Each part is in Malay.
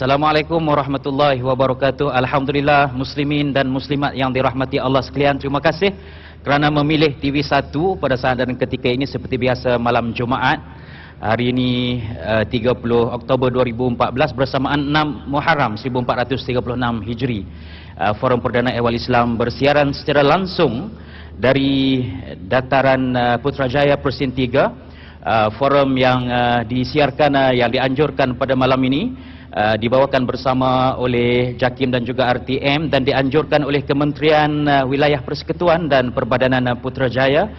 Assalamualaikum warahmatullahi wabarakatuh. Alhamdulillah, muslimin dan muslimat yang dirahmati Allah sekalian, terima kasih kerana memilih TV1 pada saat dan ketika ini. Seperti biasa, malam Jumaat hari ini 30 Oktober 2014 bersamaan 6 Muharram 1436 Hijri. Forum Perdana Ehwal Islam bersiaran secara langsung dari dataran Putrajaya Persin 3. Forum yang disiarkan, yang dianjurkan pada malam ini dibawakan bersama oleh JAKIM dan juga RTM dan dianjurkan oleh Kementerian Wilayah Persekutuan dan Perbadanan Putrajaya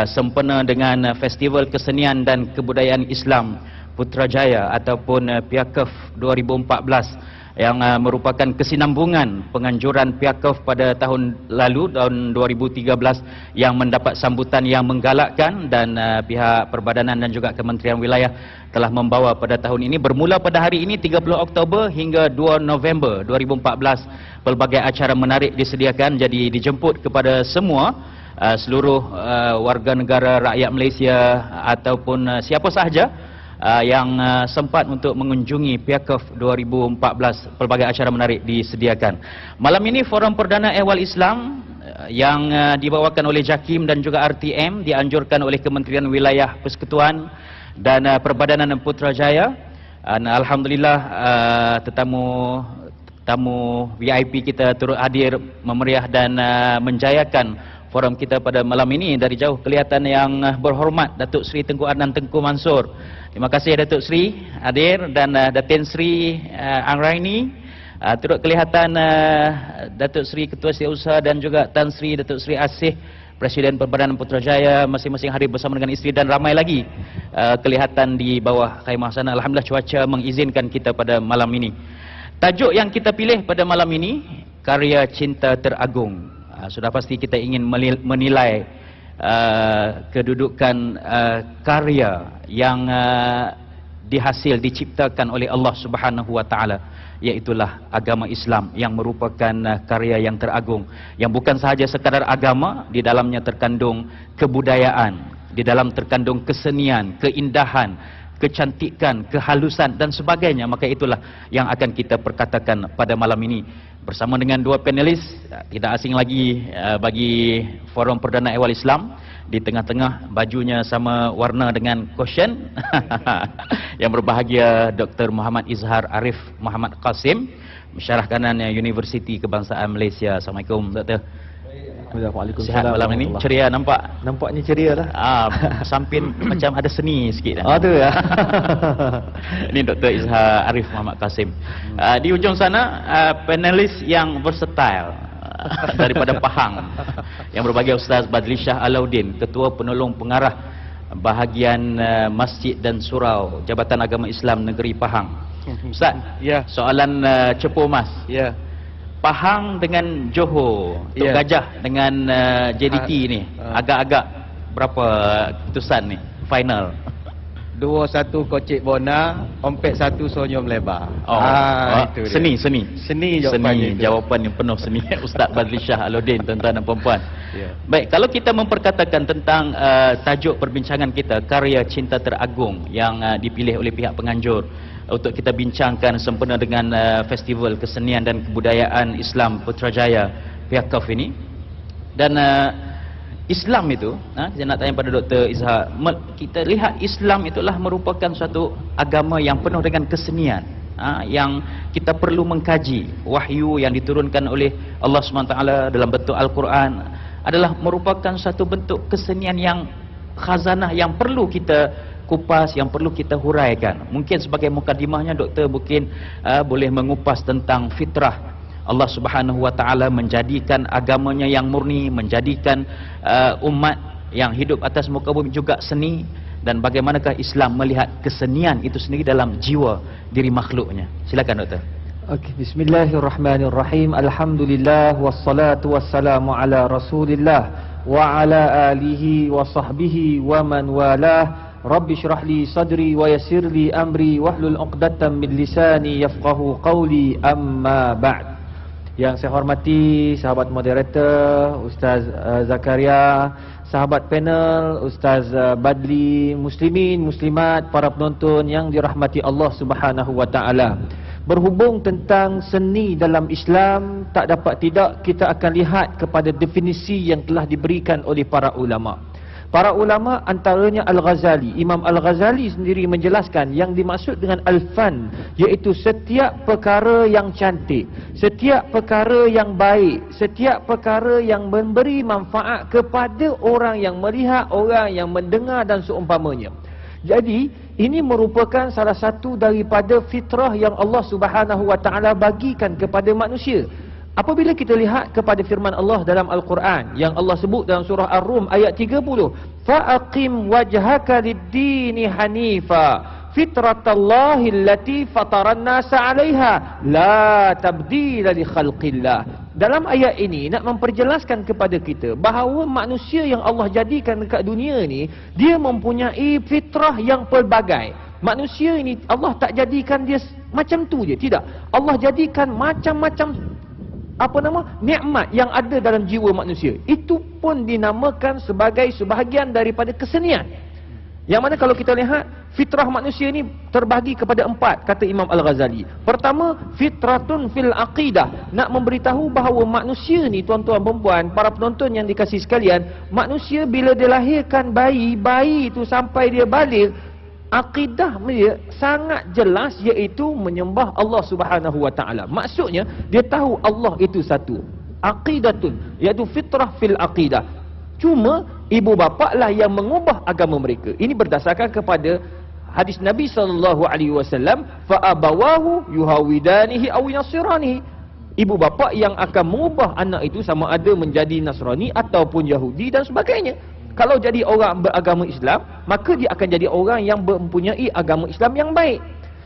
sempena dengan Festival Kesenian dan Kebudayaan Islam Putrajaya ataupun PIAKEF 2014 yang merupakan kesinambungan penganjuran PIAKEF pada tahun lalu, tahun 2013, yang mendapat sambutan yang menggalakkan, dan pihak Perbadanan dan juga Kementerian Wilayah telah membawa pada tahun ini. Bermula pada hari ini 30 Oktober hingga 2 November 2014, pelbagai acara menarik disediakan, jadi dijemput kepada semua seluruh warga negara rakyat Malaysia ataupun siapa sahaja yang sempat untuk mengunjungi PIAKEF 2014. Pelbagai acara menarik disediakan. Malam ini Forum Perdana Ehwal Islam yang dibawakan oleh JAKIM dan juga RTM dianjurkan oleh Kementerian Wilayah Persekutuan dan Perbadanan Putrajaya. Alhamdulillah, tetamu VIP kita turut hadir memeriah dan menjayakan forum kita pada malam ini. Dari jauh kelihatan yang berhormat Datuk Seri Tengku Adnan Tengku Mansur. Terima kasih Datuk Seri hadir, dan Datin Seri Angraini. Turut kelihatan Datuk Seri Ketua Setiausaha dan juga Tan Sri Datuk Seri Asih, Presiden Perbadanan Putrajaya, masing-masing hadir bersama dengan isteri, dan ramai lagi kelihatan di bawah khaimah sana. Alhamdulillah, cuaca mengizinkan kita pada malam ini. Tajuk yang kita pilih pada malam ini, Karya Cinta Teragung. Sudah pasti kita ingin menilai kedudukan karya yang dihasil, diciptakan oleh Allah Subhanahu wa taala, iaitulah agama Islam yang merupakan karya yang teragung, yang bukan sahaja sekadar agama, di dalamnya terkandung kebudayaan, di dalam terkandung kesenian, keindahan, kecantikan, kehalusan dan sebagainya. Maka itulah yang akan kita perkatakan pada malam ini bersama dengan dua panelis tidak asing lagi bagi Forum Perdana Ehwal Islam. Di tengah-tengah bajunya sama warna dengan cushion yang berbahagia Dr. Muhammad Izhar Arif Muhammad Qasim, Mensyarah Kanan Universiti Kebangsaan Malaysia. Assalamualaikum Doktor. Waalaikumsalam. Sihat malam ini? Ceria nampak? Nampaknya ceria lah. Sampin macam ada seni sikit. Tu ya. Ini Dr. Izhar Arif Muhammad Qasim. Di ujung sana panelis yang versatile daripada Pahang, yang berbahagia Ustaz Badli Shah Alauddin, Ketua Penolong Pengarah Bahagian Masjid dan Surau Jabatan Agama Islam Negeri Pahang. Ustaz, ya, soalan cepu mas. Ya. Pahang dengan Johor, Tok Gajah dengan JDT ni, agak-agak berapa keputusan ni final? 2-1 Kocik Bona, Ompet 1 Sonyo Melebar. Itu dia. Seni jawapannya. Jawapan yang penuh seni. Ustaz Badli Shah Alauddin, tuan-tuan dan puan-puan. Ya. Baik, kalau kita memperkatakan tentang tajuk perbincangan kita, Karya Cinta Teragung, yang dipilih oleh pihak penganjur untuk kita bincangkan sempena dengan Festival Kesenian dan Kebudayaan Islam Putrajaya PIAKEF ini. Dan Islam itu, saya nak tanya pada Dr. Izhar, kita lihat Islam itulah merupakan suatu agama yang penuh dengan kesenian, yang kita perlu mengkaji. Wahyu yang diturunkan oleh Allah SWT dalam bentuk Al-Quran adalah merupakan satu bentuk kesenian yang khazanah, yang perlu kita kupas, yang perlu kita huraikan. Mungkin sebagai mukadimahnya Doktor mungkin boleh mengupas tentang fitrah Allah Subhanahu wa taala menjadikan agamanya yang murni, menjadikan umat yang hidup atas muka bumi juga seni, dan bagaimanakah Islam melihat kesenian itu sendiri dalam jiwa diri makhluknya. Silakan Doktor. Okey, bismillahirrahmanirrahim. Alhamdulillah wassalatu wassalamu ala Rasulillah wa ala alihi wa sahbihi wa man walah. Rabbi syrah li sadri wa yassir li amri wahlul 'uqdatam min lisani yafqahu qawli, amma ba'd. Yang saya hormati sahabat moderator Ustaz Zakaria, sahabat panel Ustaz Badli, muslimin, muslimat, para penonton yang dirahmati Allah Subhanahu wa taala. Berhubung tentang seni dalam Islam, tak dapat tidak kita akan lihat kepada definisi yang telah diberikan oleh para ulama. Para ulama antaranya Al-Ghazali. Imam Al-Ghazali sendiri menjelaskan yang dimaksud dengan al-fan iaitu setiap perkara yang cantik, setiap perkara yang baik, setiap perkara yang memberi manfaat kepada orang yang melihat, orang yang mendengar dan seumpamanya. Jadi ini merupakan salah satu daripada fitrah yang Allah Subhanahu wa taala bagikan kepada manusia. Apabila kita lihat kepada firman Allah dalam Al-Quran yang Allah sebut dalam surah Ar-Rum ayat 30, fa'aqim wajhaka lid-dini hanifa fitratallahi allati fataran nasa 'alaiha la tabdila li khalqillah. Dalam ayat ini nak memperjelaskan kepada kita bahawa manusia yang Allah jadikan dekat dunia ni, dia mempunyai fitrah yang pelbagai. Manusia ini Allah tak jadikan dia macam tu je, tidak. Allah jadikan macam-macam nikmat yang ada dalam jiwa manusia. Itu pun dinamakan sebagai sebahagian daripada kesenian. Yang mana kalau kita lihat fitrah manusia ni terbahagi kepada 4, kata Imam Al-Ghazali. Pertama, fitratun fil aqidah. Nak memberitahu bahawa manusia ni, tuan-tuan perempuan, para penonton yang dikasihi sekalian, manusia bila dilahirkan bayi itu sampai dia balik, akidah dia sangat jelas iaitu menyembah Allah Subhanahu wa taala. Maksudnya dia tahu Allah itu satu. Aqidatun iaitu fitrah fil aqidah. Cuma ibu bapa lah yang mengubah agama mereka. Ini berdasarkan kepada hadis Nabi SAW, fa abawahu yuhawidanihi aw yunasiranihi. Ibu bapa yang akan mengubah anak itu sama ada menjadi Nasrani ataupun Yahudi dan sebagainya. Kalau jadi orang beragama Islam, maka dia akan jadi orang yang mempunyai agama Islam yang baik.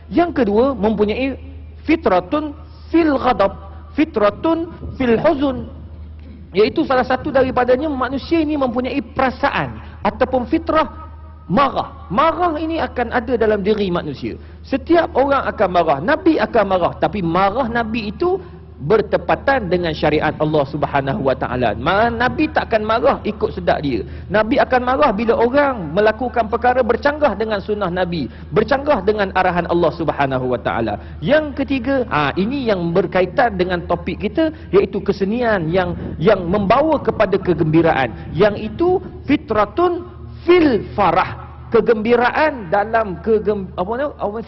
Yang kedua, mempunyai fitratun fil ghadab, fitratun fil huzun. Iaitu salah satu daripadanya manusia ini mempunyai perasaan ataupun fitrah marah. Marah ini akan ada dalam diri manusia. Setiap orang akan marah, Nabi akan marah, tapi marah Nabi itu bertepatan dengan syariat Allah Subhanahu wa taala. Nabi takkan marah ikut sedak dia. Nabi akan marah bila orang melakukan perkara bercanggah dengan sunnah Nabi, bercanggah dengan arahan Allah Subhanahu wa taala. Yang ketiga, ini yang berkaitan dengan topik kita iaitu kesenian yang membawa kepada kegembiraan. Yang itu fitratun fil farah. Kegembiraan dalam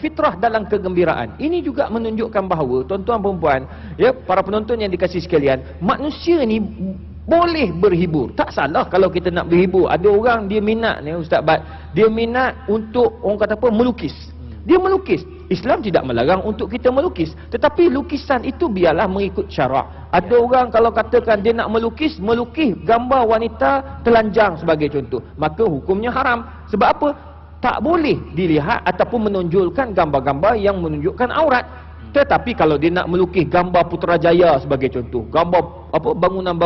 fitrah dalam kegembiraan. Ini juga menunjukkan bahawa tuan-tuan perempuan, ya, para penonton yang dikasihi sekalian, manusia ni boleh berhibur. Tak salah kalau kita nak berhibur. Ada orang dia minat ni Ustaz Bat, dia minat untuk orang kata apa, melukis. Dia melukis. Islam tidak melarang untuk kita melukis, tetapi lukisan itu biarlah mengikut syarak. Ada orang kalau katakan dia nak melukis gambar wanita telanjang sebagai contoh, maka hukumnya haram. Sebab apa? Tak boleh dilihat ataupun menonjolkan gambar-gambar yang menunjukkan aurat. Tetapi kalau dia nak melukis gambar Putrajaya sebagai contoh, gambar bangunan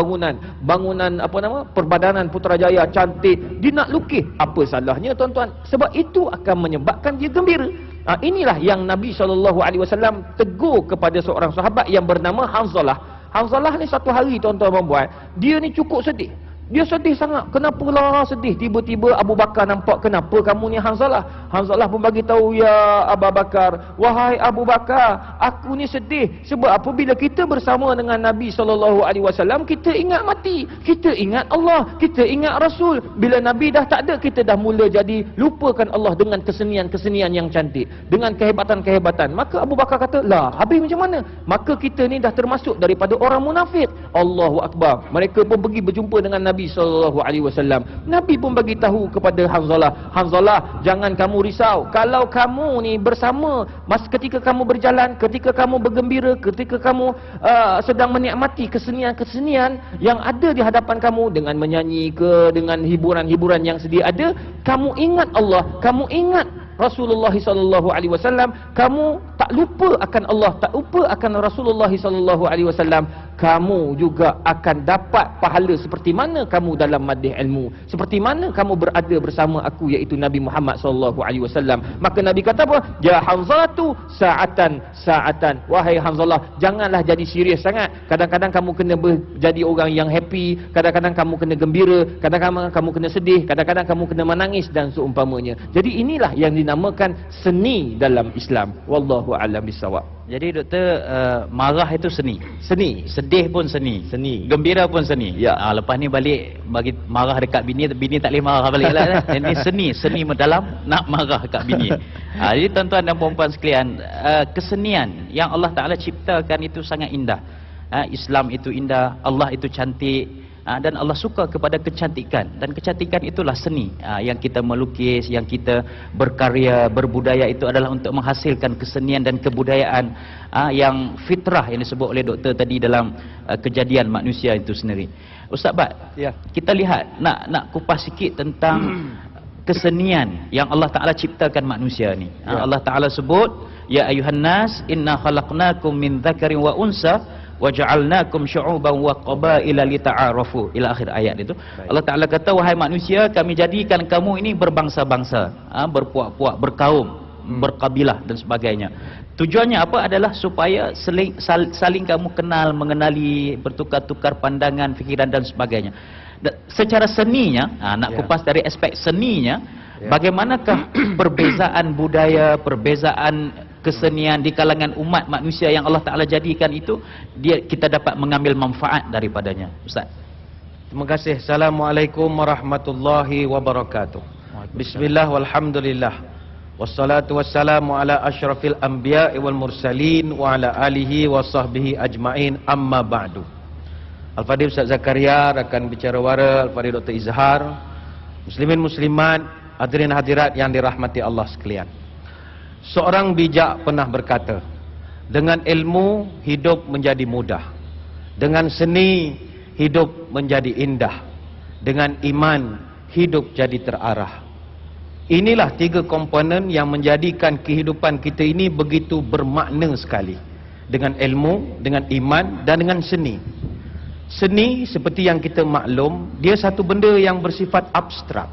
perbadanan Putrajaya cantik, dia nak lukis, apa salahnya tuan-tuan? Sebab itu akan menyebabkan dia gembira. Inilah yang Nabi SAW tegur kepada seorang sahabat yang bernama Hanzalah. Hanzalah ni satu hari tuan-tuan perempuan, dia ni cukup sedih. Dia sedih sangat. Kenapalah sedih? Tiba-tiba Abu Bakar nampak, kenapa kamu ni Hanzalah? Hanzalah pun bagi tahu, ya Abu Bakar, wahai Abu Bakar, aku ni sedih. Sebab apabila kita bersama dengan Nabi SAW, kita ingat mati, kita ingat Allah, kita ingat Rasul. Bila Nabi dah tak ada, kita dah mula jadi lupakan Allah dengan kesenian-kesenian yang cantik, dengan kehebatan-kehebatan. Maka Abu Bakar kata, lah, habis macam mana? Maka kita ni dah termasuk daripada orang munafik. Allahu Akbar. Mereka pun pergi berjumpa dengan Nabi SAW. Nabi pun bagi tahu kepada Hanzalah, Hanzalah, jangan kamu risau. Kalau kamu ni bersama, ketika kamu berjalan, ketika kamu bergembira, ketika kamu sedang menikmati kesenian-kesenian yang ada di hadapan kamu, dengan menyanyi ke, dengan hiburan-hiburan yang sedia ada, kamu ingat Allah, kamu ingat Rasulullah SAW, kamu tak lupa akan Allah, tak lupa akan Rasulullah SAW, kamu juga akan dapat pahala seperti mana kamu dalam madih ilmu, seperti mana kamu berada bersama aku, iaitu Nabi Muhammad SAW. Maka Nabi kata apa? Ya Hanzalatu sa'atan. Wahai Hanzalah, janganlah jadi serius sangat. Kadang-kadang kamu kena jadi orang yang happy, kadang-kadang kamu kena gembira, kadang-kadang kamu kena sedih, kadang-kadang kamu kena menangis dan seumpamanya. Jadi inilah yang dinamakan seni dalam Islam. Wallahu a'lam bissawab. Jadi doktor, marah itu seni. Seni. Sedih pun seni. Seni. Gembira pun seni. Ya. Lepas ni balik bagi marah dekat bini, bini tak boleh marah balik lah. Ini seni dalam nak marah kat bini. Jadi tuan-tuan dan puan-puan sekalian, kesenian yang Allah Ta'ala ciptakan itu sangat indah. Islam itu indah, Allah itu cantik. Dan Allah suka kepada kecantikan, dan kecantikan itulah seni. Yang kita melukis, yang kita berkarya, berbudaya, itu adalah untuk menghasilkan kesenian dan kebudayaan yang fitrah yang disebut oleh doktor tadi dalam kejadian manusia itu sendiri. Ustaz Bat, Ya. kita lihat nak kupas sikit tentang kesenian yang Allah Ta'ala ciptakan manusia ni. Ya. Allah Ta'ala sebut, ya ayuhan nas inna khalaqnakum min dzakarin wa unsa waja'alnakum syu'uban wa qabaila lita'arafu, ila akhir ayat itu. Baik. Allah Ta'ala kata, wahai manusia, kami jadikan kamu ini berbangsa-bangsa, berpuak-puak, berkaum, berkabilah dan sebagainya. Tujuannya apa? Adalah supaya saling kamu kenal, mengenali, bertukar-tukar pandangan, fikiran dan sebagainya. Secara seninya, nak kupas dari aspek seninya, bagaimanakah perbezaan budaya, perbezaan kesenian di kalangan umat manusia yang Allah Ta'ala jadikan itu, kita dapat mengambil manfaat daripadanya. Ustaz. Terima kasih. Assalamualaikum warahmatullahi wabarakatuh. Bismillah walhamdulillah. Wassalatu wassalamu ala asyrafil anbiya'i wal mursalin wa ala alihi wa sahbihi ajma'in, amma ba'du. Al-Fadhil Ustaz Zakaria, rakan bicara wara Al-Fadhil Dr. Izhar, muslimin muslimat, hadirin hadirat yang dirahmati Allah sekalian. Seorang bijak pernah berkata, dengan ilmu hidup menjadi mudah, dengan seni hidup menjadi indah, dengan iman hidup jadi terarah. Inilah tiga komponen yang menjadikan kehidupan kita ini begitu bermakna sekali. Dengan ilmu, dengan iman dan dengan seni. Seni seperti yang kita maklum, dia satu benda yang bersifat abstrak,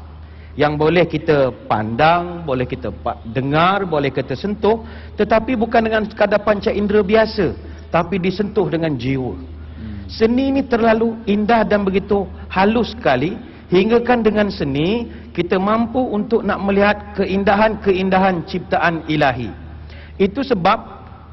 yang boleh kita pandang, boleh kita dengar, boleh kita sentuh, tetapi bukan dengan sekadar panca indera biasa, tapi disentuh dengan jiwa. Seni ini terlalu indah dan begitu halus sekali, hingga kan dengan seni kita mampu untuk nak melihat keindahan-keindahan ciptaan ilahi. Itu sebab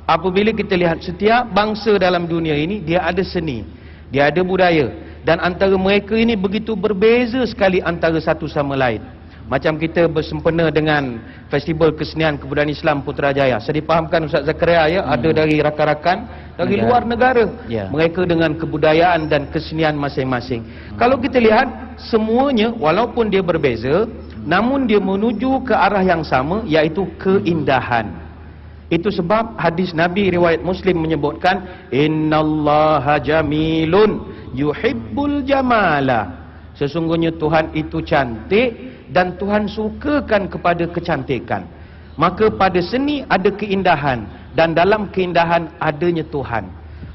apabila kita lihat setiap bangsa dalam dunia ini, dia ada seni, dia ada budaya. Dan antara mereka ini begitu berbeza sekali antara satu sama lain. Macam kita bersempena dengan Festival Kesenian Kebudayaan Islam Putrajaya. Saya dipahamkan Ustaz Zakaria, ya, ada dari rakan-rakan dari luar negara. Mereka dengan kebudayaan dan kesenian masing-masing. Kalau kita lihat, semuanya walaupun dia berbeza, namun dia menuju ke arah yang sama, iaitu keindahan. Itu sebab hadis Nabi riwayat Muslim menyebutkan, innallaha jamilun yuhibbul jamala. Sesungguhnya Tuhan itu cantik dan Tuhan sukakan kepada kecantikan. Maka pada seni ada keindahan, dan dalam keindahan adanya Tuhan.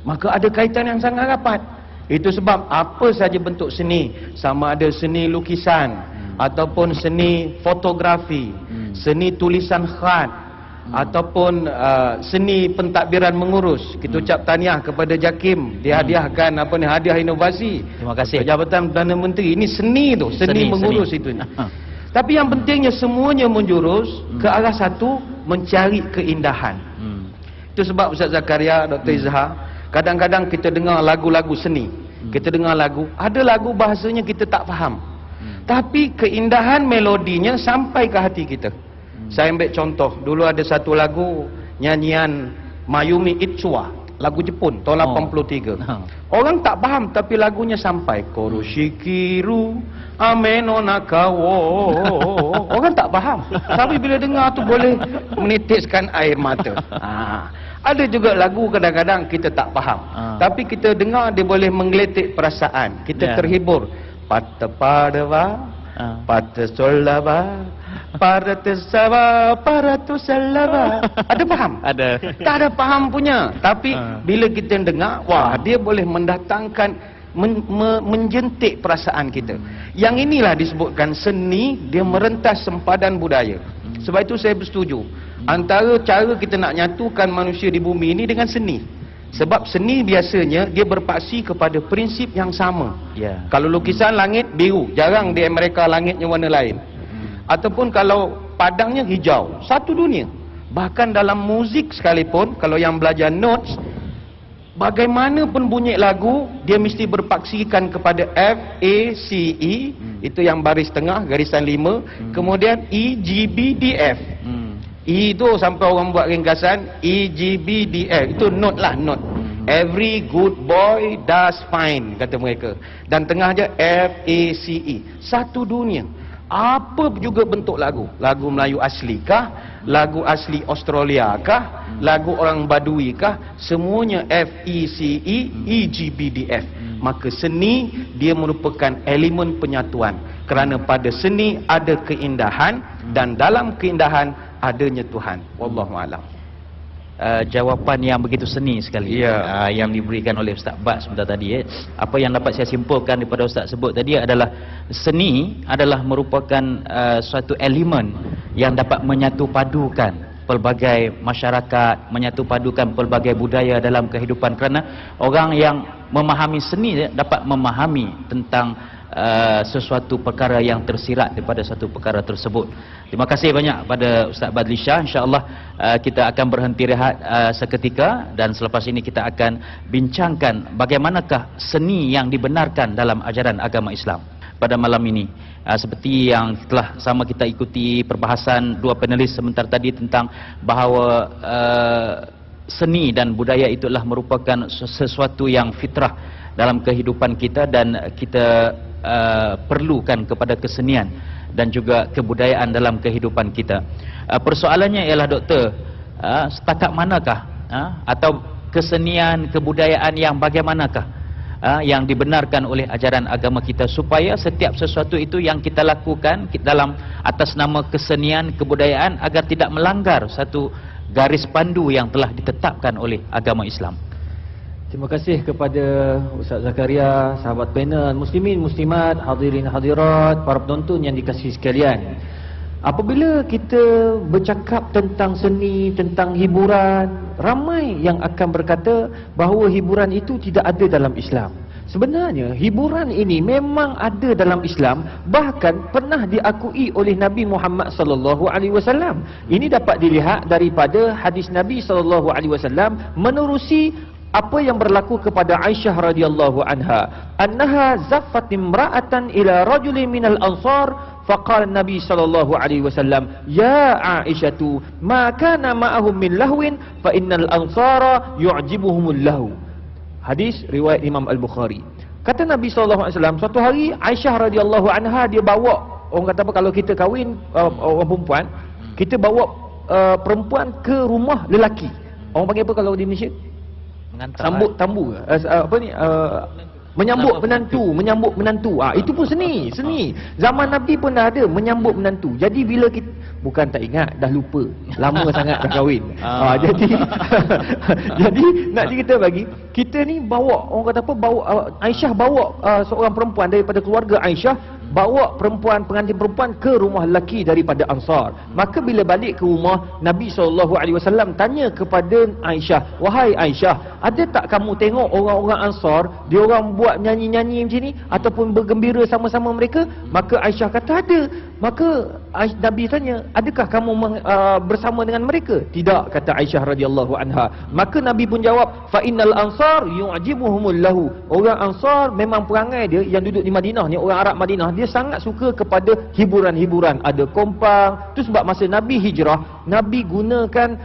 Maka ada kaitan yang sangat rapat. Itu sebab apa saja bentuk seni, sama ada seni lukisan ataupun seni fotografi, seni tulisan khat, ataupun seni pentadbiran mengurus. Kita ucap tahniah kepada JAKIM, dihadiahkan hadiah inovasi. Terima kasih. Jabatan Perdana Menteri. Ini seni tu, seni mengurus itu. Tapi yang pentingnya semuanya menjurus ke arah satu, mencari keindahan. Itu sebab Ustaz Zakaria, Dr. Izhar, kadang-kadang kita dengar lagu-lagu seni, kita dengar lagu, ada lagu bahasanya kita tak faham, tapi keindahan melodinya sampai ke hati kita. Saya ambil contoh, dulu ada satu lagu nyanyian Mayumi Itsuwa, lagu Jepun tahun 83. Orang tak faham tapi lagunya sampai Koroshikiru Ameno Nakawo. Orang tak faham, tapi bila dengar tu boleh menitiskan air mata. Ada juga lagu kadang-kadang kita tak faham, tapi kita dengar dia boleh menggeletik perasaan kita, terhibur. Patta padava, patta solava, para tersaba, para tu salava. Ada faham? Ada. Tak ada faham punya. Tapi bila kita dengar, wah, dia boleh mendatangkan, menjentik perasaan kita. Yang inilah disebutkan seni, dia merentas sempadan budaya. Sebab itu saya bersetuju, antara cara kita nak nyatukan manusia di bumi ini dengan seni. Sebab seni biasanya dia berpaksi kepada prinsip yang sama. Kalau lukisan langit biru, jarang di Amerika langitnya warna lain. Ataupun kalau padangnya hijau, satu dunia. Bahkan dalam muzik sekalipun, kalau yang belajar notes, bagaimanapun bunyi lagu, dia mesti berpaksikan kepada F, A, C, E, itu yang baris tengah, garisan 5, kemudian E, G, B, D, F. E itu sampai orang buat ringkasan E, G, B, D, F, itu note lah, note. Every good boy does fine, kata mereka. Dan tengah je F, A, C, E. Satu dunia. Apa juga bentuk lagu. Lagu Melayu asli kah? Lagu asli Australia kah? Lagu orang Badui kah? Semuanya F, E, C, E, E, G, B, D, F. Maka seni dia merupakan elemen penyatuan. Kerana pada seni ada keindahan, dan dalam keindahan adanya Tuhan. Wallahualam. Jawapan yang begitu seni sekali yang diberikan oleh Ustaz Bak sebentar tadi. Apa yang dapat saya simpulkan daripada Ustaz sebut tadi adalah seni adalah merupakan suatu elemen yang dapat menyatu padukan pelbagai masyarakat, menyatu padukan pelbagai budaya dalam kehidupan, kerana orang yang memahami seni dapat memahami tentang sesuatu perkara yang tersirat daripada satu perkara tersebut. Terima kasih banyak pada Ustaz Badli Shah. InsyaAllah kita akan berhenti rehat seketika, dan selepas ini kita akan bincangkan bagaimanakah seni yang dibenarkan dalam ajaran agama Islam pada malam ini. Seperti yang telah sama kita ikuti perbahasan dua panelis sebentar tadi tentang bahawa seni dan budaya itulah merupakan sesuatu yang fitrah dalam kehidupan kita, dan kita perlukan kepada kesenian dan juga kebudayaan dalam kehidupan kita. Persoalannya ialah doktor, setakat manakah atau kesenian, kebudayaan yang bagaimanakah yang dibenarkan oleh ajaran agama kita, supaya setiap sesuatu itu yang kita lakukan dalam atas nama kesenian, kebudayaan, agar tidak melanggar satu garis pandu yang telah ditetapkan oleh agama Islam. Terima kasih kepada Ustaz Zakaria, sahabat panel, muslimin, muslimat, hadirin, hadirat, para penonton yang dikasihi sekalian. Apabila kita bercakap tentang seni, tentang hiburan, ramai yang akan berkata bahawa hiburan itu tidak ada dalam Islam. Sebenarnya hiburan ini memang ada dalam Islam, bahkan pernah diakui oleh Nabi Muhammad sallallahu alaihi wasallam. Ini dapat dilihat daripada hadis Nabi sallallahu alaihi wasallam menerusi apa yang berlaku kepada Aisyah radhiyallahu anha, annaha zaffat imra'atan ila rajulin minal ansar, faqala Nabi sallallahu alaihi wasallam, ya Aisyatu, ma kana ma'ahum min lahwin fa innal ansara yu'jibuhumul lahu. Hadis riwayat Imam Al-Bukhari. Kata Nabi sallallahu alaihi wasallam, suatu hari Aisyah radhiyallahu anha dia bawa, orang kata apa, kalau kita kahwin orang perempuan, kita bawa perempuan ke rumah lelaki. Orang panggil apa kalau di Malaysia? Sambut tambu, apa ni, menyambut menantu. Itu pun seni. Zaman Nabi pun dah ada menyambut menantu. Jadi bila kita, bukan tak ingat, dah lupa, lama sangat dah kahwin. Jadi nak cerita bagi kita ni, bawa, orang kata apa, bawa Aisyah bawa seorang perempuan daripada keluarga Aisyah, bawa pengantin perempuan ke rumah lelaki daripada Ansar. Maka bila balik ke rumah, Nabi SAW tanya kepada Aisyah, wahai Aisyah, ada tak kamu tengok orang-orang Ansar, dia orang buat nyanyi-nyanyi macam ni, ataupun bergembira sama-sama mereka? Maka Aisyah kata ada. Maka Nabi tanya, adakah kamu bersama dengan mereka? Tidak, kata Aisyah radhiyallahu anha. Maka Nabi pun jawab, fa innal ansar yu'jibuhumul lahu. Orang Ansar memang perangai dia yang duduk di Madinah ni, orang Arab Madinah, dia sangat suka kepada hiburan-hiburan. Ada kompang. Tu sebab masa Nabi hijrah, Nabi gunakan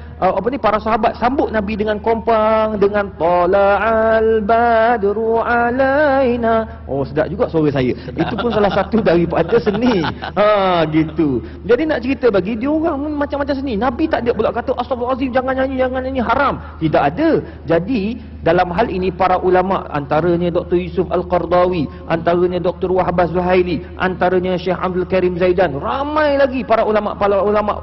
para sahabat sambut Nabi dengan kompang, dengan tala'al badru alaina. Oh, sedap juga suara saya. Itu pun salah satu daripada seni. Gitu. Jadi nak cerita bagi dia orang macam-macam seni. Nabi tak ada pula kata astagfirullahalazim, jangan nyanyi haram. Tidak ada. Jadi dalam hal ini para ulama, antaranya Dr. Yusuf Al-Qardawi, antaranya Dr. Wahab Zuhaili, antaranya Syekh Abdul Karim Zaidan, ramai lagi para ulama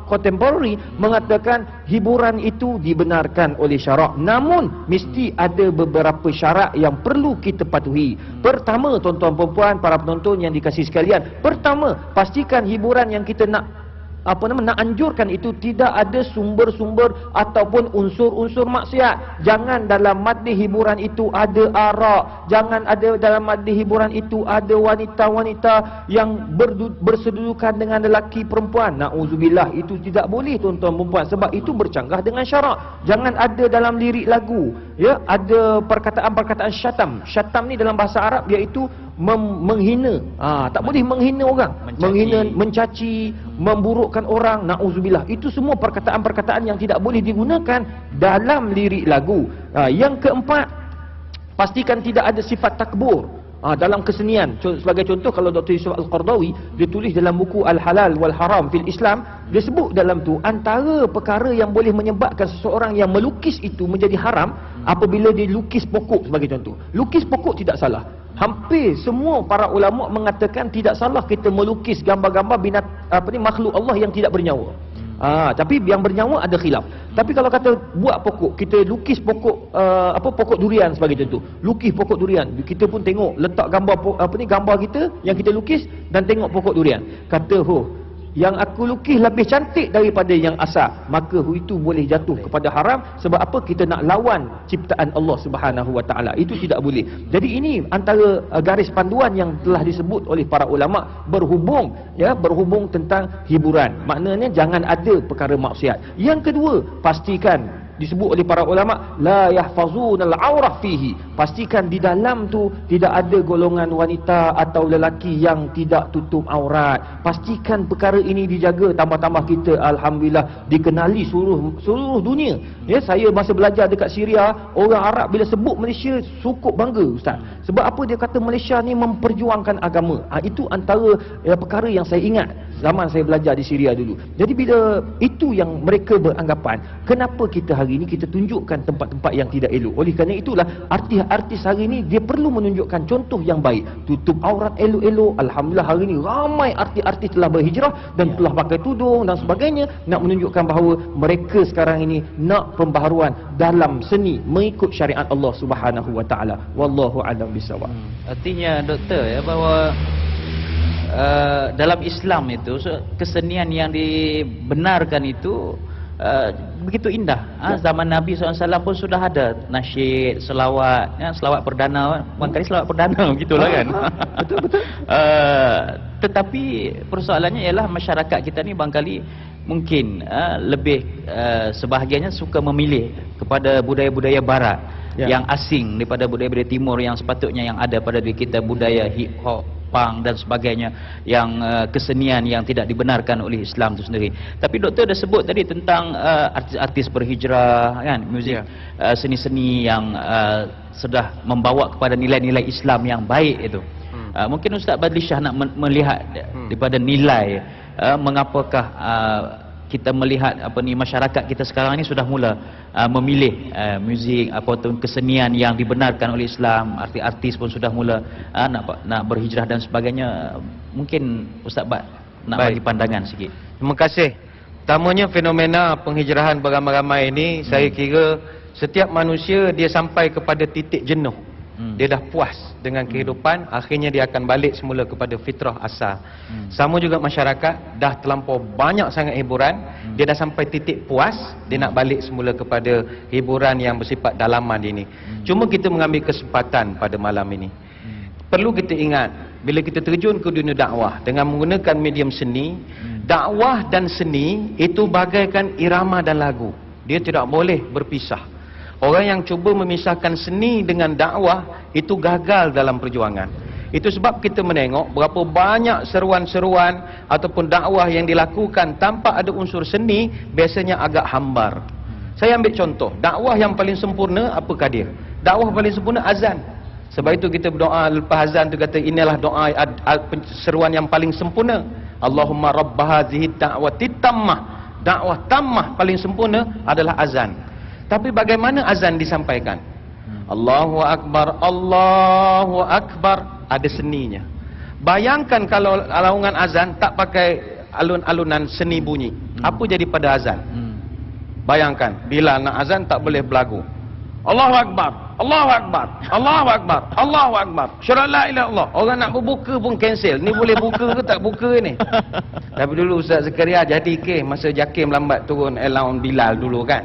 kontemporari mengatakan hiburan itu dibenarkan oleh syarak. Namun mesti ada beberapa syarat yang perlu kita patuhi. Pertama, tuan-tuan perempuan, para penonton yang dikasihi sekalian, pertama, pastikan hiburan yang kita nak nak anjurkan itu tidak ada sumber-sumber ataupun unsur-unsur maksiat. Jangan dalam maddi hiburan itu ada arak, jangan ada dalam maddi hiburan itu ada wanita-wanita yang bersedudukan dengan lelaki perempuan. Nauzubillah, itu tidak boleh tuan-tuan perempuan, sebab itu bercanggah dengan syarak. Jangan ada dalam lirik lagu, ya, ada perkataan-perkataan syatam. Syatam ni dalam bahasa Arab iaitu menghina. Tak boleh menghina orang, mencaci, memburukkan orang. Nauzubillah, itu semua perkataan-perkataan yang tidak boleh digunakan dalam lirik lagu. Yang keempat, pastikan tidak ada sifat takbur dalam kesenian. Sebagai contoh, kalau Dr. Yusuf Al-Qardawi dia tulis dalam buku Al-Halal wal-Haram fil Islam, dia sebut dalam tu antara perkara yang boleh menyebabkan seseorang yang melukis itu menjadi haram apabila dia lukis pokok. Sebagai contoh, lukis pokok tidak salah. Hampir semua para ulama mengatakan tidak salah kita melukis gambar-gambar makhluk Allah yang tidak bernyawa. Tapi yang bernyawa ada khilaf. Tapi kalau kata buat pokok, kita lukis pokok pokok durian sebagai contoh. Lukis pokok durian. Kita pun tengok letak gambar gambar kita yang kita lukis dan tengok pokok durian. Kata, yang aku lukis lebih cantik daripada yang asal, maka itu boleh jatuh kepada haram. Sebab apa? Kita nak lawan ciptaan Allah Subhanahu Wa Taala. Itu tidak boleh. Jadi ini antara garis panduan yang telah disebut oleh para ulama berhubung tentang hiburan. Maknanya jangan ada perkara maksiat. Yang kedua, pastikan disebut oleh para ulama la yahfazunal aurah fihi, pastikan di dalam tu tidak ada golongan wanita atau lelaki yang tidak tutup aurat. Pastikan perkara ini dijaga. Tambah-tambah kita alhamdulillah dikenali seluruh dunia. Ya, saya masa belajar dekat Syria, orang Arab bila sebut Malaysia cukup bangga, ustaz. Sebab apa? Dia kata Malaysia ni memperjuangkan agama. Itu antara perkara yang saya ingat zaman saya belajar di Syria dulu. Jadi bila itu yang mereka beranggapan, kenapa kita hari ini kita tunjukkan tempat-tempat yang tidak elok? Oleh kerana itulah artis-artis hari ini dia perlu menunjukkan contoh yang baik, tutup aurat elok-elok. Alhamdulillah hari ini ramai artis-artis telah berhijrah dan telah pakai tudung dan sebagainya, nak menunjukkan bahawa mereka sekarang ini nak pembaharuan dalam seni mengikut syariat Allah Subhanahu Wa Taala. Wallahu a'lam bissawab. Artinya doktor, ya, bahawa dalam Islam itu kesenian yang dibenarkan itu begitu indah. Zaman Nabi SAW pun sudah ada nasyid, selawat, selawat perdana, barangkali selawat perdana begitulah kan. Betul. Tetapi persoalannya ialah masyarakat kita ni barangkali mungkin lebih sebahagiannya suka memilih kepada budaya-budaya barat yang asing daripada budaya-budaya timur yang sepatutnya yang ada pada diri kita, budaya hip hop, punk dan sebagainya, yang kesenian yang tidak dibenarkan oleh Islam itu sendiri. Tapi doktor dah sebut tadi tentang artis-artis berhijrah, kan, muzik, seni-seni yang sudah membawa kepada nilai-nilai Islam yang baik itu. Mungkin Ustaz Badli Shah nak melihat daripada nilai mengapakah kita melihat masyarakat kita sekarang ni sudah mula memilih muzik ataupun kesenian yang dibenarkan oleh Islam. Artis-artis pun sudah mula nak berhijrah dan sebagainya. Mungkin Ustaz Bad nak bagi pandangan sikit. Terima kasih. Pertamanya, fenomena penghijrahan beramai-ramai ini, saya kira setiap manusia dia sampai kepada titik jenuh. Dia dah puas dengan kehidupan, akhirnya dia akan balik semula kepada fitrah asal. Sama juga masyarakat, dah terlampau banyak sangat hiburan, dia dah sampai titik puas, dia nak balik semula kepada hiburan yang bersifat dalaman ini. Cuma kita mengambil kesempatan pada malam ini. Perlu kita ingat, bila kita terjun ke dunia dakwah dengan menggunakan medium seni, dakwah dan seni itu bagaikan irama dan lagu. Dia tidak boleh berpisah. Orang yang cuba memisahkan seni dengan dakwah itu gagal dalam perjuangan. Itu sebab kita menengok berapa banyak seruan-seruan ataupun dakwah yang dilakukan tanpa ada unsur seni, biasanya agak hambar. Saya ambil contoh, dakwah yang paling sempurna apakah dia? Dakwah paling sempurna azan. Sebab itu kita berdoa lepas azan tu kata inilah doa seruan yang paling sempurna. Allahumma rabb hadhihi da'wati tammah. Dakwah tammah paling sempurna adalah azan. Tapi bagaimana azan disampaikan? Allahu Akbar, Allahu Akbar, ada seninya. Bayangkan kalau alaungan azan tak pakai alun-alunan seni bunyi, apa jadi pada azan? Bayangkan, bila nak azan tak boleh berlagu. Allahu Akbar, Allahu Akbar, Allahu Akbar, Allahu Akbar. Syara la ilaha illallah. Orang nak berbuka pun cancel. Ni boleh buka ke tak buka ni? Tapi dulu Ustaz Zakaria jadi ke masa Jakim lambat turun allowance Bilal dulu kan.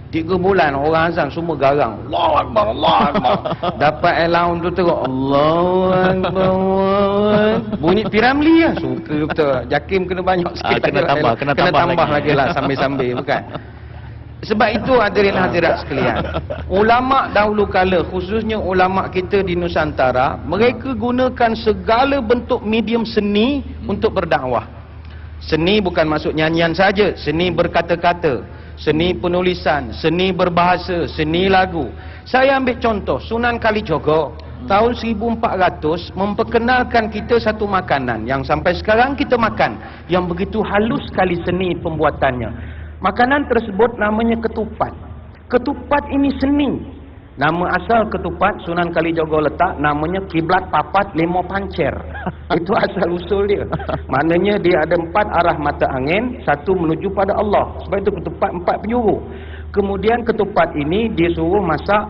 3 bulan orang azan semua garang. Allahu Akbar, Allahu Akbar. Dapat allowance tu terus Allahu Akbar. Bunyi Piramli lah. Suka betul. Jakim kena banyak sikit. Kena tambah lagi lah sambil-sambil bukan. Sebab itu hadirin hadirat sekalian, ulama dahulu kala, khususnya ulama kita di Nusantara, mereka gunakan segala bentuk medium seni untuk berdakwah. Seni bukan maksud nyanyian saja, seni berkata-kata, seni penulisan, seni berbahasa, seni lagu. Saya ambil contoh Sunan Kalijogo tahun 1400 memperkenalkan kita satu makanan yang sampai sekarang kita makan, yang begitu halus sekali seni pembuatannya. Makanan tersebut namanya ketupat. Ketupat ini seni. Nama asal ketupat Sunan Kalijogo letak namanya Kiblat Papat Lemo Pancer. Itu asal usul dia. Maknanya dia ada 4 arah mata angin, satu menuju pada Allah. Sebab itu ketupat 4 penjuru. Kemudian ketupat ini dia suruh masak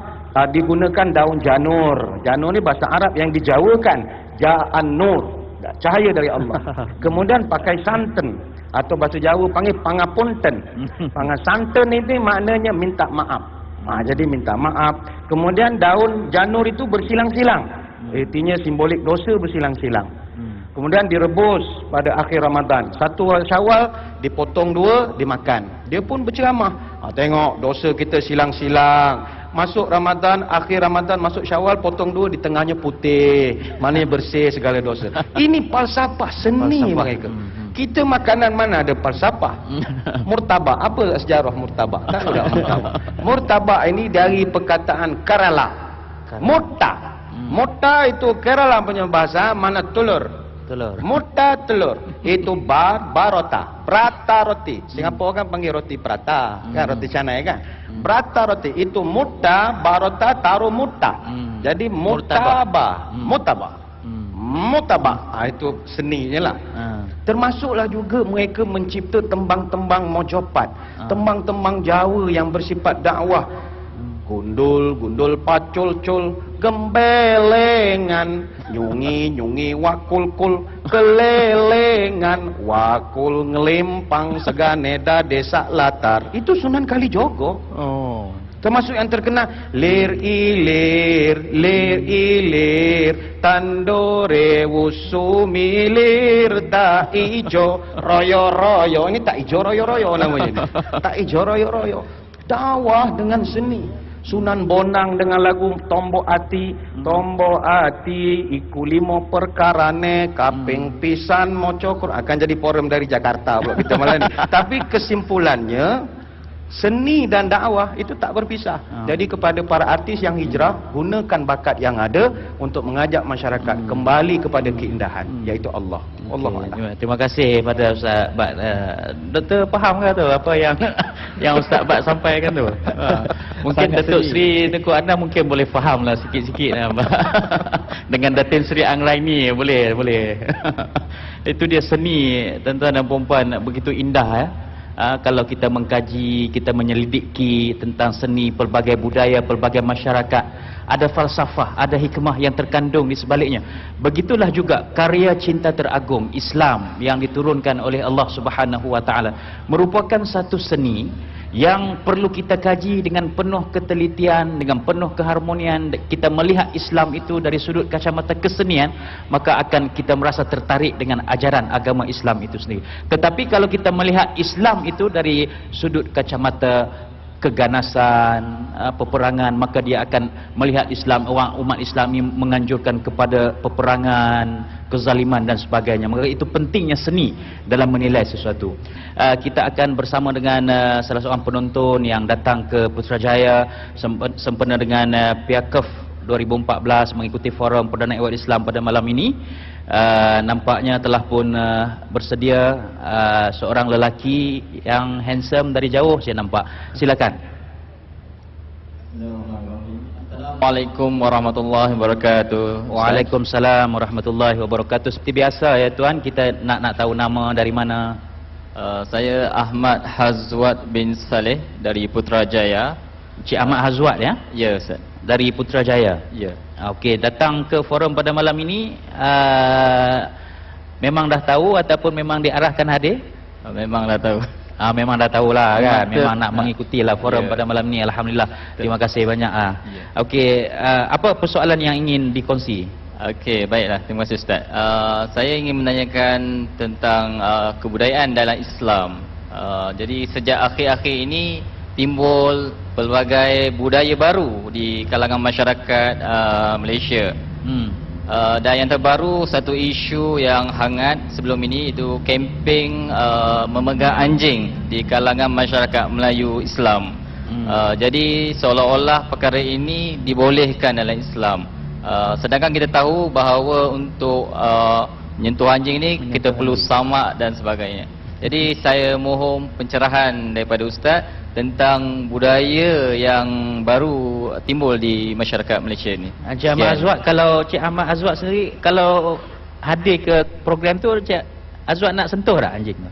digunakan daun janur. Janur ni bahasa Arab yang dijawakan Ja'an Nur, cahaya dari Allah. Kemudian pakai santan atau bahasa Jawa panggil pangapunten. Pangasanten ini maknanya minta maaf. Jadi minta maaf. Kemudian daun janur itu bersilang-silang. Artinya simbolik dosa bersilang-silang. Kemudian direbus pada akhir Ramadan. 1 Syawal dipotong 2 dimakan. Dia pun berceramah. Tengok dosa kita silang-silang. Masuk Ramadan, akhir Ramadan, masuk Syawal, potong 2, di tengahnya putih. Maknanya bersih segala dosa. Ini falsafah seni mereka. Kita makanan mana ada falsafah? Murtabak. Apa sejarah murtabak? Tak ada murtabak. Murtabak ini dari perkataan Kerala. Mutta. Mutta itu Kerala punya bahasa, mana telur. Mutta telur. Itu barota. Prata roti. Singapura kan panggil roti prata. Kan roti canai kan? Prata roti. Itu mutta, barota, taruh mutta. Jadi murtabak. Mutabak. Itu seninya lah. Termasuklah juga mereka mencipta tembang-tembang mojopat, tembang-tembang Jawa yang bersifat dakwah. Gundul, gundul, pacul-cul, gembelengan, nyungi-nyungi, wakul-kul, kelelengan, wakul ngelimpang, seganeda desa latar. Itu Sunan Kalijogo. Termasuk yang terkenal lir ilir tandore wusumi lir tak ijo royo royo. Ini tak ijo royo royo namanya. Tak ijo royo royo. Dakwah dengan seni. Sunan Bonang dengan lagu Tombo Ati iku limo perkarane kaping pisan moco akan jadi forum dari Jakarta pula kita malam ni. Tapi kesimpulannya seni dan dakwah itu tak berpisah. Jadi kepada para artis yang hijrah, gunakan bakat yang ada untuk mengajak masyarakat kembali kepada keindahan, iaitu Allah. Allah. Terima kasih pada Ustaz Bat. Doktor faham ke tu apa yang Ustaz Bat sampaikan tu? Mungkin Datuk Seri Tengku Adnan mungkin boleh faham lah sikit-sikit dengan Datin Seri Anglaini boleh. Itu dia seni, tuan-tuan dan puan-puan, begitu indah ya. Kalau kita mengkaji, kita menyelidiki tentang seni, pelbagai budaya, pelbagai masyarakat, ada falsafah, ada hikmah yang terkandung di sebaliknya. Begitulah juga karya cinta teragung Islam yang diturunkan oleh Allah Subhanahu wa taala merupakan satu seni yang perlu kita kaji dengan penuh ketelitian, dengan penuh keharmonian. Kita melihat Islam itu dari sudut kacamata kesenian, maka akan kita merasa tertarik dengan ajaran agama Islam itu sendiri. Tetapi kalau kita melihat Islam itu dari sudut kacamata keganasan, peperangan, maka dia akan melihat Islam, umat Islam ini menganjurkan kepada peperangan, kezaliman dan sebagainya. Maka itu pentingnya seni dalam menilai sesuatu. Kita akan bersama dengan salah seorang penonton yang datang ke Putrajaya sempena dengan PIAKEF 2014 mengikuti forum Perdana Award Islam pada malam ini. Nampaknya telah pun bersedia seorang lelaki yang handsome dari jauh saya nampak. Silakan. Assalamualaikum warahmatullahi wabarakatuh. Waalaikumsalam warahmatullahi wabarakatuh. Seperti biasa ya tuan, kita nak tahu nama dari mana. Saya Ahmad Hazwat bin Saleh dari Putrajaya. Cik Ahmad Hazwat ya, Ya Ustaz. dari Putrajaya. Ya. Okey, datang ke forum pada malam ini memang dah tahu ataupun memang diarahkan hadir? Memang dah tahu. Memang dah tahulah kan, memang nak Ah. mengikuti lah forum Ya. pada malam ni. Alhamdulillah. Terima kasih banyak. Ya. Okey, apa persoalan yang ingin dikongsi? Okey, baiklah. Terima kasih Ustaz. Saya ingin menanyakan tentang kebudayaan dalam Islam. Jadi sejak akhir-akhir ini timbul pelbagai budaya baru di kalangan masyarakat Malaysia. Dan yang terbaru, satu isu yang hangat sebelum ini itu kempen memegang anjing di kalangan masyarakat Melayu Islam. Jadi seolah-olah perkara ini dibolehkan dalam Islam. Sedangkan kita tahu bahawa untuk menyentuh anjing ini kita perlu samak dan sebagainya. Jadi saya mohon pencerahan daripada Ustaz tentang budaya yang baru timbul di masyarakat Malaysia ini. Cik Ahmad Azwat, kalau Cik Ahmad Azwat sendiri kalau hadir ke program tu, Cik Azwat nak sentuh tak anjing tu?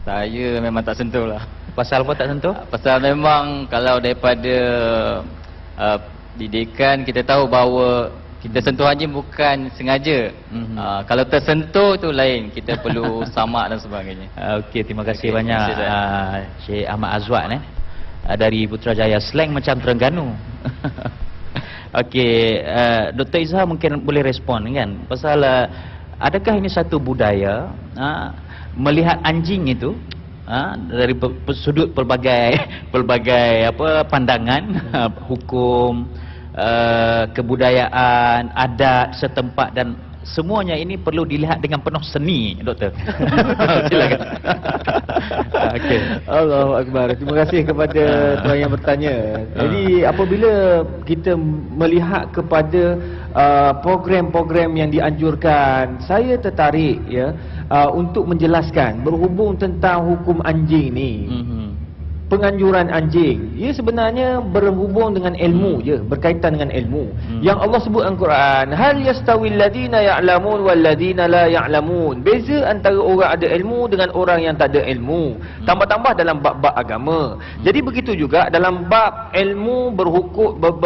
Saya memang tak sentuh lah. Pasal apa tak sentuh? Pasal memang kalau daripada didikan kita tahu bahawa kita sentuh anjing bukan sengaja. Kalau tersentuh tu lain, kita perlu samak dan sebagainya. Okey, terima kasih Okey, banyak terima kasih, Cik Ahmad Azwat dari Putrajaya. Slang macam Terengganu. Okey, Dr. Izhar mungkin boleh respon kan pasal adakah ini satu budaya melihat anjing itu dari sudut pelbagai apa pandangan hukum, kebudayaan, adat setempat dan semuanya ini perlu dilihat dengan penuh seni, Doktor. Silakan. Okey. Allahu Akbar. Terima kasih kepada tuan yang bertanya. Jadi apabila kita melihat kepada program-program yang dianjurkan, saya tertarik ya untuk menjelaskan berhubung tentang hukum anjing ni. Penganjuran anjing, ia sebenarnya berhubung dengan ilmu je, berkaitan dengan ilmu. Yang Allah sebut dalam Quran, hal yastawil ladina ya'lamun wal ladina la ya'lamun. Beza antara orang ada ilmu dengan orang yang tak ada ilmu. Tambah-tambah dalam bab-bab agama. Jadi begitu juga dalam bab ilmu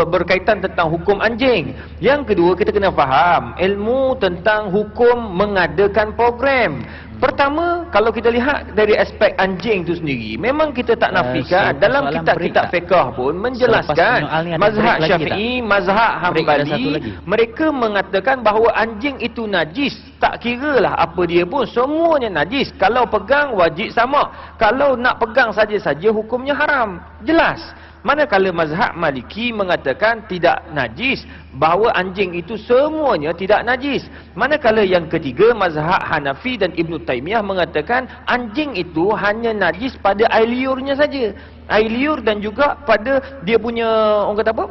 berkaitan tentang hukum anjing. Yang kedua, kita kena faham ilmu tentang hukum mengadakan program. Pertama, kalau kita lihat dari aspek anjing itu sendiri, memang kita tak nafikan dalam kitab-kitab fiqh pun menjelaskan mazhab Syafi'i, mazhab Hambali, mereka mengatakan bahawa anjing itu najis. Tak kiralah apa dia pun, semuanya najis. Kalau pegang wajib sama. Kalau nak pegang saja-saja hukumnya haram. Jelas. Manakala mazhab Maliki mengatakan tidak najis, bahawa anjing itu semuanya tidak najis. Manakala yang ketiga, mazhab Hanafi dan Ibn Taymiyah mengatakan anjing itu hanya najis pada air liurnya saja. Air liur dan juga pada dia punya, orang kata apa?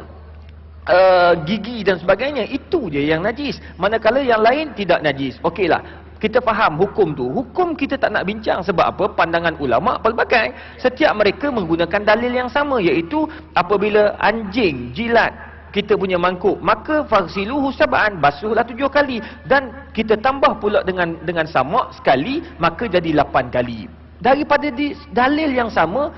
Gigi dan sebagainya, itu je yang najis. Manakala yang lain tidak najis. Okeylah, kita faham hukum tu. Hukum kita tak nak bincang sebab apa? Pandangan ulama pelbagai. Setiap mereka menggunakan dalil yang sama, iaitu apabila anjing jilat kita punya mangkuk, maka fagsiluhu sab'an, basuhlah 7 kali, dan kita tambah pula dengan samak sekali, maka jadi 8 kali. Daripada dalil yang sama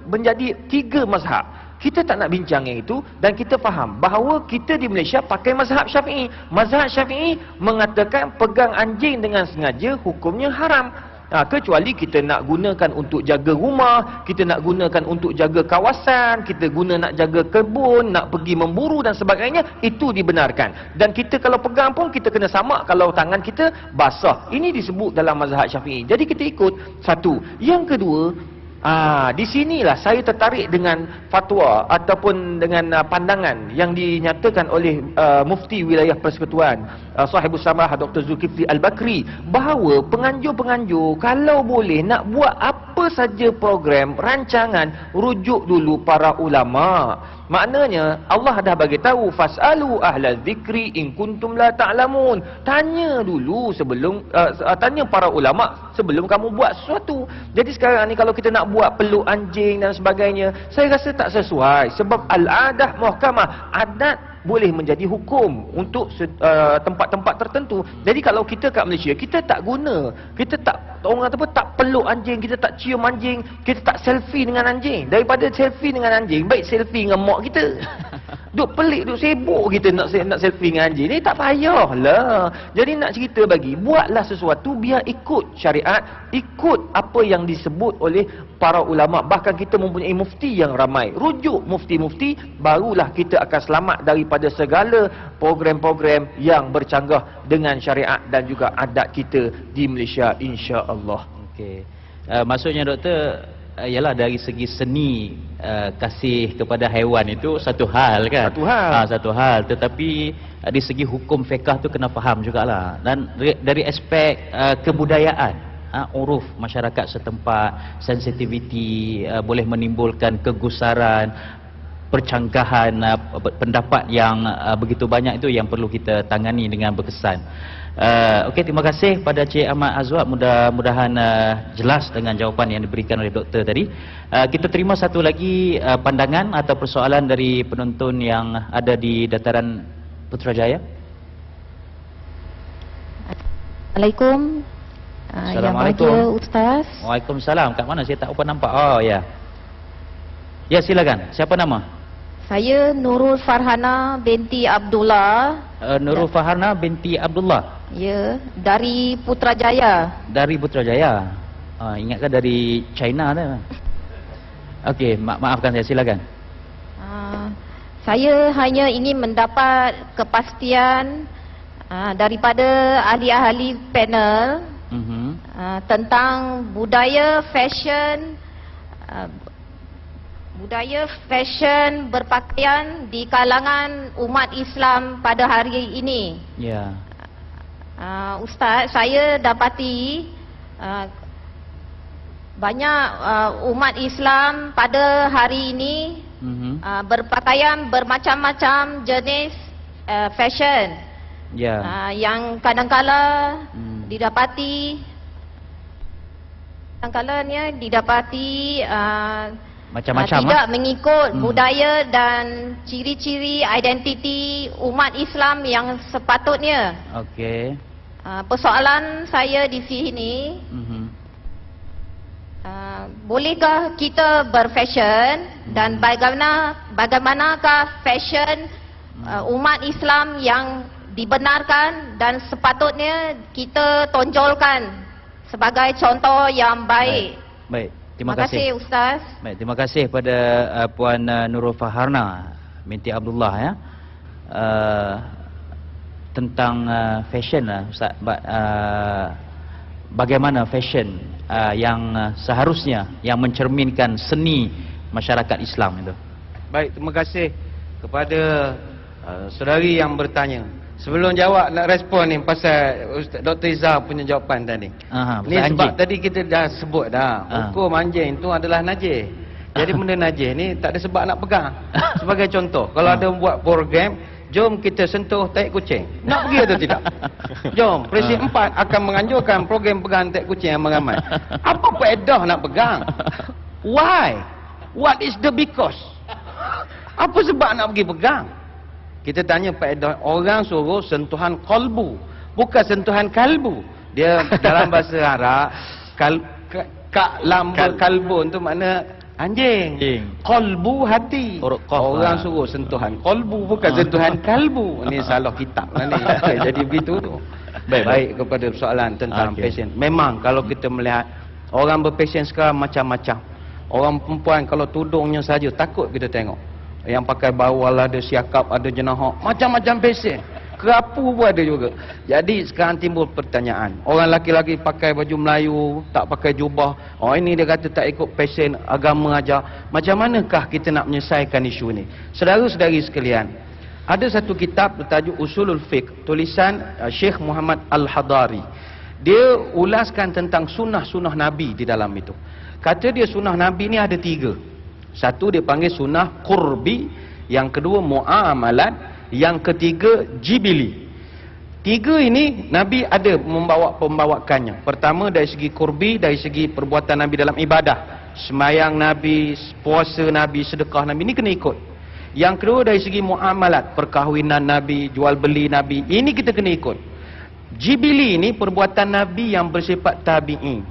menjadi 3 mazhab. Kita tak nak bincang yang itu, dan kita faham bahawa kita di Malaysia pakai mazhab Syafi'i. Mazhab Syafi'i mengatakan pegang anjing dengan sengaja hukumnya haram. Kecuali kita nak gunakan untuk jaga rumah, kita nak gunakan untuk jaga kawasan, kita nak jaga kebun, nak pergi memburu dan sebagainya, itu dibenarkan. Dan kita kalau pegang pun kita kena samak kalau tangan kita basah. Ini disebut dalam mazhab Syafi'i. Jadi kita ikut satu. Yang kedua, di sinilah saya tertarik dengan fatwa ataupun dengan pandangan yang dinyatakan oleh Mufti Wilayah Persekutuan Sahibus Samah Dr. Zulkifli Al-Bakri, bahawa penganjur-penganjur kalau boleh nak buat apa saja program, rancangan, rujuk dulu para ulama. Maknanya Allah dah bagi tahu, fasalu ahla zikri in kuntum la ta'lamun. Tanya dulu sebelum tanya para ulama sebelum kamu buat sesuatu. Jadi sekarang ni kalau kita nak buat peluk anjing dan sebagainya, saya rasa tak sesuai sebab al-adah muhkamah. Adat boleh menjadi hukum untuk tempat-tempat tertentu. Jadi kalau kita kat Malaysia, kita tak guna, kita tak, orang kata apa, tak peluk anjing, kita tak cium anjing, kita tak selfie dengan anjing. Daripada selfie dengan anjing, baik selfie dengan mak kita. Duk pelik, duk sibuk kita nak selfie dengan anjing ni, tak payahlah. Jadi nak cerita bagi, buatlah sesuatu biar ikut syariat, ikut apa yang disebut oleh para ulama. Bahkan kita mempunyai mufti yang ramai. Rujuk mufti-mufti, barulah kita akan selamat daripada segala program-program yang bercanggah dengan syariat dan juga adat kita di Malaysia, insya-Allah. Okey. Maksudnya doktor, ialah dari segi seni kasih kepada haiwan itu satu hal kan? Satu hal. Satu hal, tetapi dari segi hukum fiqah tu kena faham jugalah. Dan dari aspek kebudayaan, uruf masyarakat setempat, sensitiviti, boleh menimbulkan kegusaran, percanggahan pendapat yang begitu banyak, itu yang perlu kita tangani dengan berkesan. Okey, terima kasih pada Cik Ahmad Azwad. Mudah-mudahan jelas dengan jawapan yang diberikan oleh doktor tadi. Kita terima satu lagi pandangan atau persoalan dari penonton yang ada di dataran Putrajaya. Assalamualaikum. Assalamualaikum. Yang bahagia Ustaz. Waalaikumsalam. Kat mana saya tak apa nampak? Oh ya. Ya, silakan. Siapa nama? Saya Nurul Farhana binti Abdullah. Nurul Farhana binti Abdullah. Ya, dari Putrajaya. Dari Putrajaya. Ingatkan dari China tu. Okey, maafkan saya, silakan. Saya hanya ingin mendapat kepastian daripada ahli-ahli panel tentang budaya fashion berpakaian di kalangan umat Islam pada hari ini. Ya. Ustaz, saya dapati banyak umat Islam pada hari ini berpakaian bermacam-macam jenis fashion. Ya. Yang kadang-kala didapati Macam-macam tidak mengikut budaya dan ciri-ciri identiti umat Islam yang sepatutnya. Okey. Persoalan saya di sini, bolehkah kita berfashion dan bagaimanakah fashion umat Islam yang dibenarkan dan sepatutnya kita tonjolkan sebagai contoh yang baik. Baik. Terima kasih Ustaz. Baik, terima kasih pada Puan Nurul Farhana binti Abdullah ya. Tentang fashion Ustaz. Bagaimana fashion yang seharusnya yang mencerminkan seni masyarakat Islam itu. Baik, terima kasih kepada saudari yang bertanya. Sebelum jawab, nak respon ni pasal Ustaz Dr. Izzah punya jawapan tadi. Ni sebab anjing. Tadi kita dah sebut dah, hukum anjing tu adalah najis. Jadi benda najis ni tak ada sebab nak pegang. Sebagai contoh, kalau ada buat program, jom kita sentuh tahi kucing. Nak pergi atau tidak? Jom, Presiden 4 akan menganjurkan program pegang tahi kucing yang ramai. Apa faedah nak pegang? Why? What is the because? Apa sebab nak pergi pegang? Kita tanya faedah, orang suruh sentuhan qalbu, bukan sentuhan kalbu. Dia dalam bahasa Arab, kalbun tu makna anjing. Qalbu hati. Orang suruh sentuhan qalbu, bukan sentuhan kalbu. Ini salah kitab lah ni. Jadi begitu tu. Baik kepada soalan tentang fashion. Memang kalau kita melihat orang berfashion sekarang macam-macam. Orang perempuan kalau tudungnya saja takut kita tengok. Yang pakai bawal ada siakap, ada jenahak, macam-macam fashion. Kerapu pun ada juga. Jadi sekarang timbul pertanyaan. Orang laki-laki pakai baju Melayu, tak pakai jubah. Oh ini dia kata tak ikut fashion agama aja. Macam manakah kita nak menyelesaikan isu ini? Saudara-saudari sekalian, ada satu kitab bertajuk Usulul Fiqh, tulisan Syekh Muhammad Al-Hadari. Dia ulaskan tentang sunnah-sunnah Nabi di dalam itu. Kata dia sunnah Nabi ni ada 3. Satu dia panggil sunnah qurbi, yang kedua muamalat, yang ketiga jibili. 3 ini Nabi ada pembawakannya. Pertama dari segi qurbi, dari segi perbuatan Nabi dalam ibadah. Sembahyang Nabi, puasa Nabi, sedekah Nabi, ini kena ikut. Yang kedua dari segi muamalat, perkahwinan Nabi, jual beli Nabi, ini kita kena ikut. Jibili ini perbuatan Nabi yang bersifat tabi'i.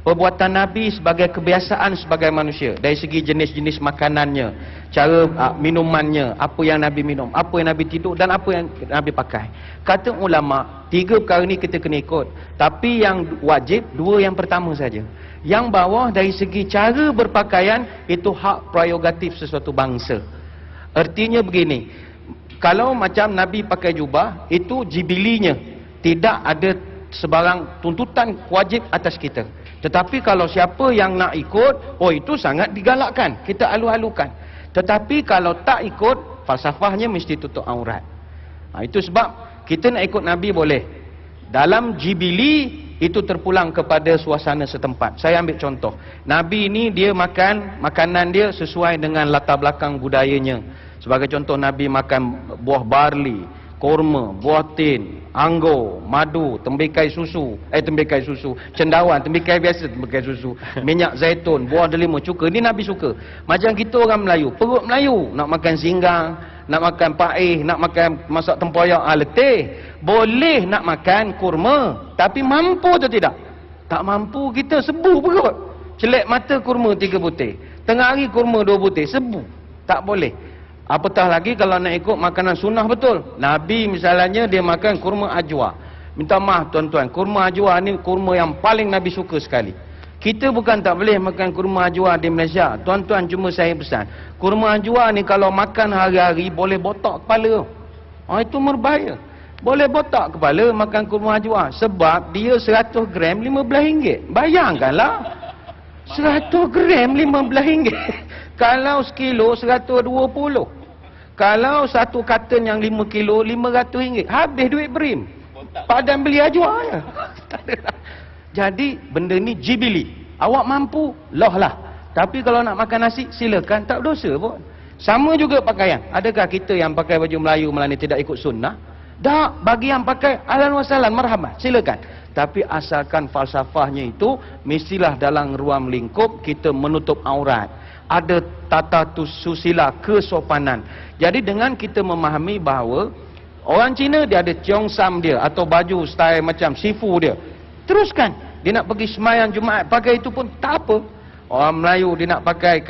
Perbuatan Nabi sebagai kebiasaan sebagai manusia. Dari segi jenis-jenis makanannya, cara minumannya, apa yang Nabi minum, apa yang Nabi tidur dan apa yang Nabi pakai. Kata ulama, 3 perkara ni kita kena ikut. Tapi yang wajib 2 yang pertama saja. Yang bawah dari segi cara berpakaian itu hak prerogatif sesuatu bangsa. Artinya begini, kalau macam Nabi pakai jubah, itu jibilinya, tidak ada sebarang tuntutan wajib atas kita. Tetapi kalau siapa yang nak ikut, oh itu sangat digalakkan, kita alu-alukan. Tetapi kalau tak ikut, falsafahnya mesti tutup aurat. Itu sebab kita nak ikut Nabi boleh. Dalam jibili itu terpulang kepada suasana setempat. Saya ambil contoh. Nabi ini dia makan, makanan dia sesuai dengan latar belakang budayanya. Sebagai contoh, Nabi makan buah barli, kurma, buah tin, anggur, madu, tembikai susu, cendawan, tembikai biasa, tembikai susu, minyak zaitun, buah delima, cuka. Ini Nabi suka. Macam kita orang Melayu, perut Melayu, nak makan singgang, nak makan paih, nak makan masak tempoyak, letih. Boleh nak makan kurma, tapi mampu atau tidak? Tak mampu, kita sebu perut. Celek mata kurma 3 butir, tengah hari kurma 2 butir, sebu. Tak boleh. Apatah lagi kalau nak ikut makanan sunnah betul. Nabi misalnya dia makan kurma ajwa. Minta maaf tuan-tuan, kurma ajwa ni kurma yang paling Nabi suka sekali. Kita bukan tak boleh makan kurma ajwa di Malaysia. Tuan-tuan, cuma saya pesan, kurma ajwa ni kalau makan hari-hari boleh botak kepala. Itu berbahaya. Boleh botak kepala makan kurma ajwa. Sebab dia 100 gram RM15. Bayangkanlah, 100 gram RM15. Kalau sekilo 120. Kalau satu karton yang 5 kilo, RM500. Habis duit berim. Padan beli ajwa ya. Jadi benda ni jibili. Awak mampu, loh lah. Tapi kalau nak makan nasi, silakan, tak dosa pun. Sama juga pakaian. Adakah kita yang pakai baju Melayu Melani tidak ikut sunnah? Tak. Bagi yang pakai, ahlan wa sahlan, marhaban, silakan. Tapi asalkan falsafahnya itu, mestilah dalam ruang lingkup kita menutup aurat. Ada tata susila, kesopanan. Jadi dengan kita memahami bahawa orang Cina dia ada cheongsam dia atau baju style macam sifu dia, teruskan. Dia nak pergi sembahyang Jumaat pakai itu pun tak apa. Orang Melayu dia nak pakai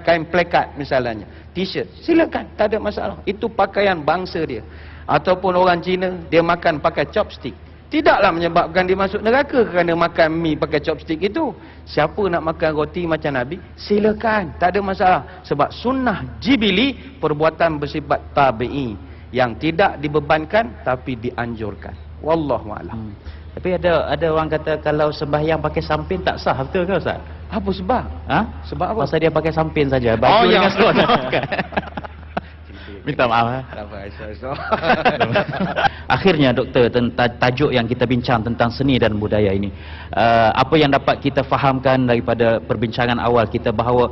kain plekat misalnya, t-shirt, silakan, tak ada masalah. Itu pakaian bangsa dia. Ataupun orang Cina dia makan pakai chopstick, tidaklah menyebabkan dia masuk neraka kerana makan mi pakai chopstick itu. Siapa nak makan roti macam Nabi, silakan, tak ada masalah. Sebab sunnah jibili, perbuatan bersifat tabi'i yang tidak dibebankan tapi dianjurkan. Wallahu a'lam. Tapi ada orang kata kalau sembahyang pakai sampin tak sah, betul ke Ustaz? Apa sebab? Sebab apa? Pasal dia pakai sampin saja. Baju dengan seluar. Minta maaf. Akhirnya doktor, tentang tajuk yang kita bincang tentang seni dan budaya ini, apa yang dapat kita fahamkan daripada perbincangan awal kita bahawa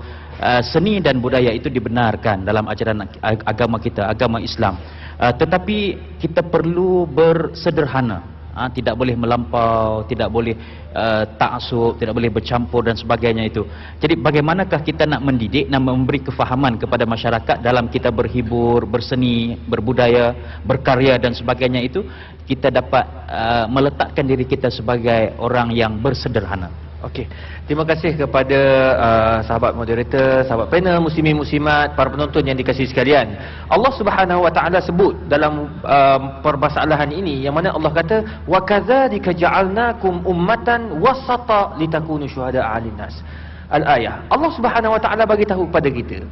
seni dan budaya itu dibenarkan dalam ajaran agama kita, agama Islam. Tetapi kita perlu bersederhana. Tidak boleh melampau, tidak boleh taksub, tidak boleh bercampur dan sebagainya itu. Jadi bagaimanakah kita nak mendidik, nak memberi kefahaman kepada masyarakat dalam kita berhibur, berseni, berbudaya, berkarya dan sebagainya itu, kita dapat meletakkan diri kita sebagai orang yang bersederhana. Okey. Terima kasih kepada sahabat moderator, sahabat panel, muslimin muslimat, para penonton yang dikasihi sekalian. Allah Subhanahu wa taala sebut dalam permasalahan ini yang mana Allah kata wa kadzalika ja'alnakum ummatan wasata litakunu syuhada'a 'alan nas. Al-ayah. Allah Subhanahu wa taala bagi tahu kepada kita,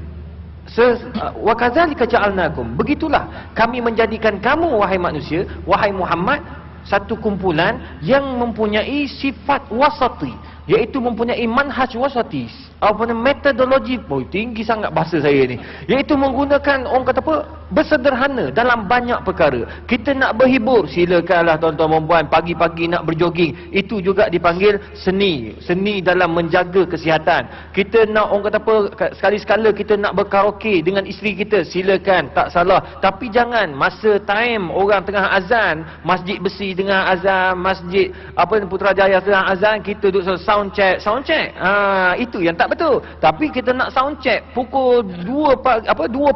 wa kadzalika ja'alnakum, begitulah kami menjadikan kamu wahai manusia, wahai Muhammad, satu kumpulan yang mempunyai sifat wasati, iaitu mempunyai manhaj wasati, metodologi, tinggi sangat bahasa saya ni, iaitu menggunakan, orang kata apa, bersederhana dalam banyak perkara. Kita nak berhibur, silakanlah tuan-tuan perempuan, pagi-pagi nak berjoging, itu juga dipanggil seni dalam menjaga kesihatan. Kita nak, orang kata apa, sekali-sekala kita nak berkaraoke dengan isteri kita, silakan, tak salah. Tapi jangan masa time orang tengah azan, masjid besi tengah azan, masjid Putrajaya tengah azan, kita duduk sound sound check. Itu yang tak betul. Tapi kita nak sound check pukul 2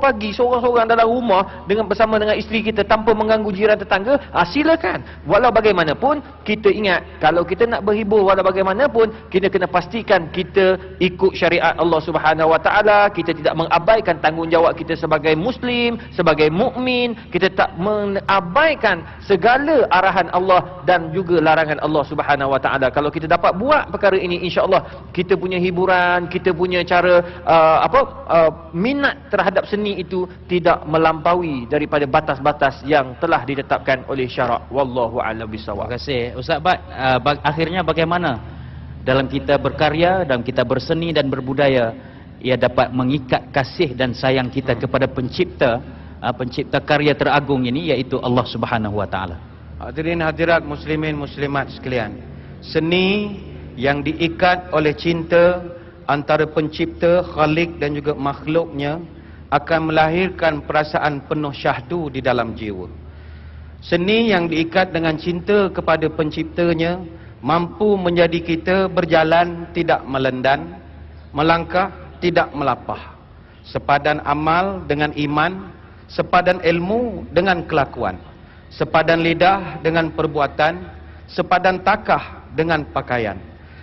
pagi seorang-seorang dalam rumah dengan bersama dengan isteri kita tanpa mengganggu jiran tetangga, silakan. Walau bagaimanapun kita ingat, kalau kita nak berhibur walau bagaimanapun, kita kena pastikan kita ikut syariat Allah Subhanahu Wa Taala. Kita tidak mengabaikan tanggungjawab kita sebagai muslim, sebagai mukmin. Kita tak mengabaikan segala arahan Allah dan juga larangan Allah Subhanahu Wa Taala. Kalau kita dapat buat perkara ini, insya-Allah kita punya hiburan, kita punya cara minat terhadap seni itu tidak melampaui daripada batas-batas yang telah ditetapkan oleh syarak. Wallahu a'lam Terima bissawab. kasih Ustaz Bat. Akhirnya bagaimana dalam kita berkarya, dalam kita berseni dan berbudaya, ia dapat mengikat kasih dan sayang kita kepada pencipta karya teragung ini, iaitu Allah Subhanahu Wa Taala. Hadirin hadirat muslimin muslimat sekalian, seni yang diikat oleh cinta antara pencipta, khalik dan juga makhluknya akan melahirkan perasaan penuh syahdu di dalam jiwa. Seni yang diikat dengan cinta kepada penciptanya mampu menjadi kita berjalan tidak melendan, melangkah tidak melapah, sepadan amal dengan iman, sepadan ilmu dengan kelakuan, sepadan lidah dengan perbuatan, sepadan takah dengan pakaian,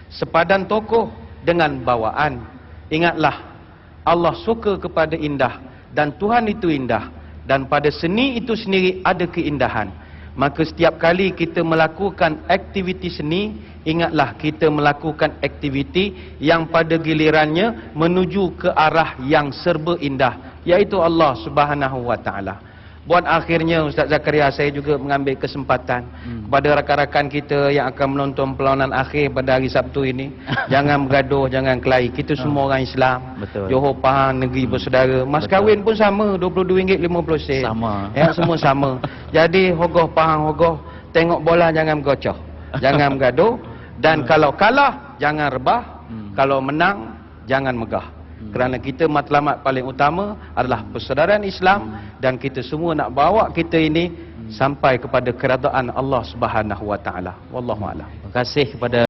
sepadan tokoh dengan bawaan. Ingatlah, Allah suka kepada indah dan Tuhan itu indah, dan pada seni itu sendiri ada keindahan. Maka setiap kali kita melakukan aktiviti seni, ingatlah kita melakukan aktiviti yang pada gilirannya menuju ke arah yang serba indah, iaitu Allah Subhanahu Wa Taala. Buat akhirnya Ustaz Zakaria, saya juga mengambil kesempatan kepada rakan-rakan kita yang akan menonton perlawanan akhir pada hari Sabtu ini, jangan bergaduh, jangan kelahi. Kita semua orang Islam. Betul. Johor, Pahang, negeri bersaudara. Mas kahwin pun sama, RM22.50. Sama. Ya, semua sama. Jadi hogoh Pahang hogoh, tengok bola jangan bergocoh, jangan bergaduh, dan kalau kalah jangan rebah, kalau menang jangan megah. Kerana kita matlamat paling utama adalah persaudaraan Islam, dan kita semua nak bawa kita ini sampai kepada keredaan Allah Subhanahu Wa Taala. Wallahu a'lam. Terima kasih kepada